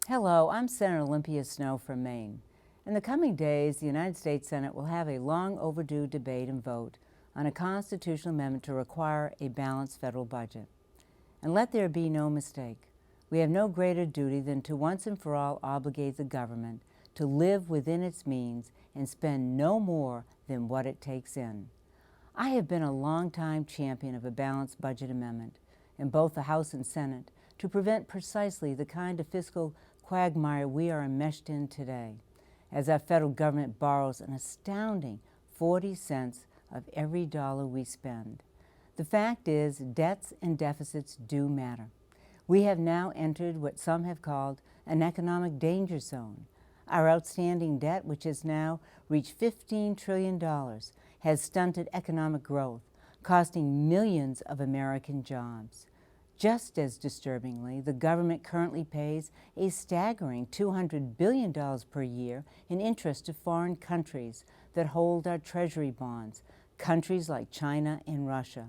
Hello, I'm Senator Olympia Snowe from Maine. In the coming days, the United States Senate will have a long overdue debate and vote on a constitutional amendment to require a balanced federal budget. And let there be no mistake, we have no greater duty than to once and for all obligate the government to live within its means and spend no more than what it takes in. I have been a longtime champion of a balanced budget amendment in both the House and Senate to prevent precisely the kind of fiscal quagmire we are enmeshed in today, as our federal government borrows an astounding 40 cents of every dollar we spend. The fact is, debts and deficits do matter. We have now entered what some have called an economic danger zone. Our outstanding debt, which has now reached $15 trillion, has stunted economic growth, costing millions of American jobs. Just as disturbingly, the government currently pays a staggering $200 billion per year in interest to foreign countries that hold our treasury bonds, countries like China and Russia.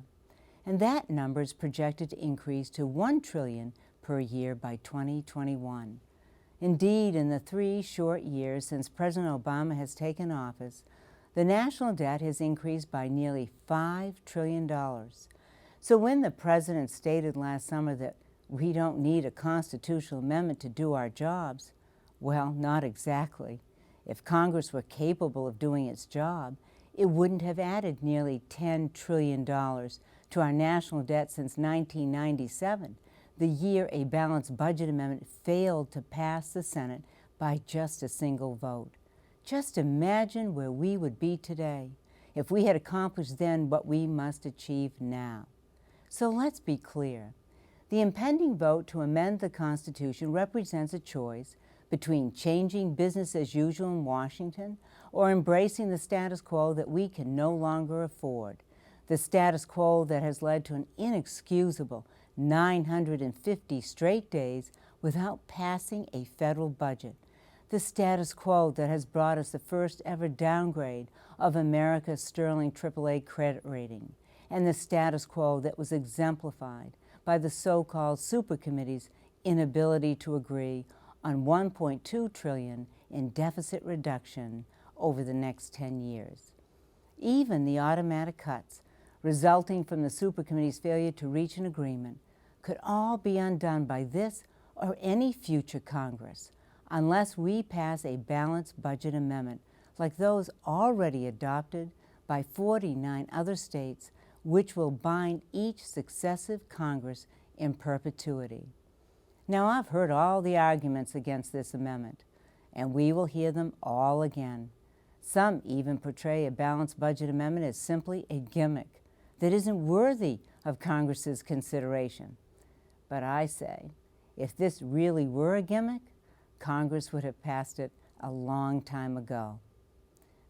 And that number is projected to increase to $1 trillion per year by 2021. Indeed, in the 3 short years since President Obama has taken office, the national debt has increased by nearly $5 trillion. So when the President stated last summer that we don't need a constitutional amendment to do our jobs, well, not exactly. If Congress were capable of doing its job, it wouldn't have added nearly $10 trillion to our national debt since 1997, the year a balanced budget amendment failed to pass the Senate by just a single vote. Just imagine where we would be today if we had accomplished then what we must achieve now. So let's be clear. The impending vote to amend the Constitution represents a choice between changing business as usual in Washington or embracing the status quo that we can no longer afford, the status quo that has led to an inexcusable 950 straight days without passing a federal budget, the status quo that has brought us the first ever downgrade of America's sterling AAA credit rating, and the status quo that was exemplified by the so-called supercommittee's inability to agree on $1.2 trillion in deficit reduction over the next 10 years. Even the automatic cuts resulting from the supercommittee's failure to reach an agreement could all be undone by this or any future Congress unless we pass a balanced budget amendment like those already adopted by 49 other states, which will bind each successive Congress in perpetuity. Now, I've heard all the arguments against this amendment, and we will hear them all again. Some even portray a balanced budget amendment as simply a gimmick that isn't worthy of Congress's consideration. But I say, if this really were a gimmick, Congress would have passed it a long time ago.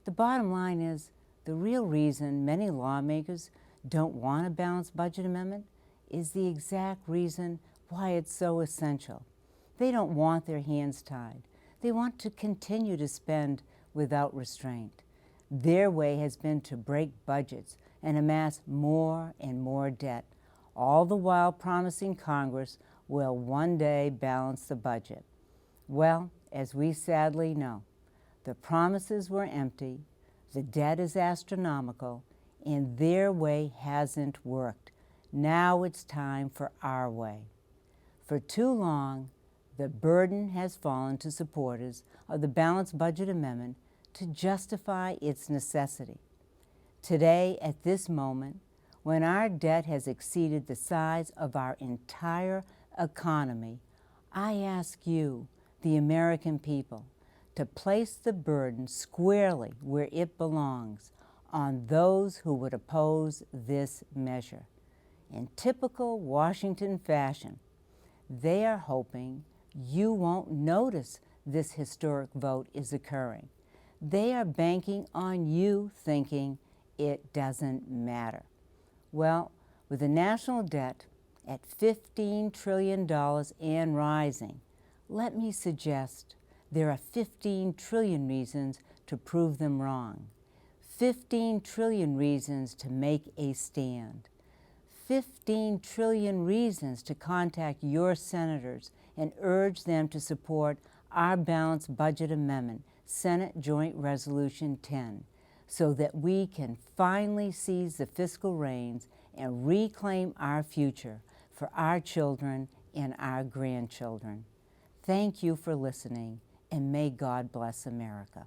The bottom line is, the real reason many lawmakers don't want a balanced budget amendment is the exact reason why it's so essential. They don't want their hands tied. They want to continue to spend without restraint. Their way has been to break budgets and amass more and more debt, all the while promising Congress will one day balance the budget. Well, as we sadly know, the promises were empty, the debt is astronomical, and their way hasn't worked. Now it's time for our way. For too long, the burden has fallen to supporters of the balanced budget amendment to justify its necessity. Today, at this moment, when our debt has exceeded the size of our entire economy, I ask you, the American people, to place the burden squarely where it belongs, on those who would oppose this measure. In typical Washington fashion, they are hoping you won't notice this historic vote is occurring. They are banking on you thinking it doesn't matter. Well, with the national debt at $15 trillion and rising, let me suggest there are 15 trillion reasons to prove them wrong. 15 trillion reasons to make a stand. 15 trillion reasons to contact your senators and urge them to support our balanced budget amendment, Senate Joint Resolution 10, so that we can finally seize the fiscal reins and reclaim our future for our children and our grandchildren. Thank you for listening, and may God bless America.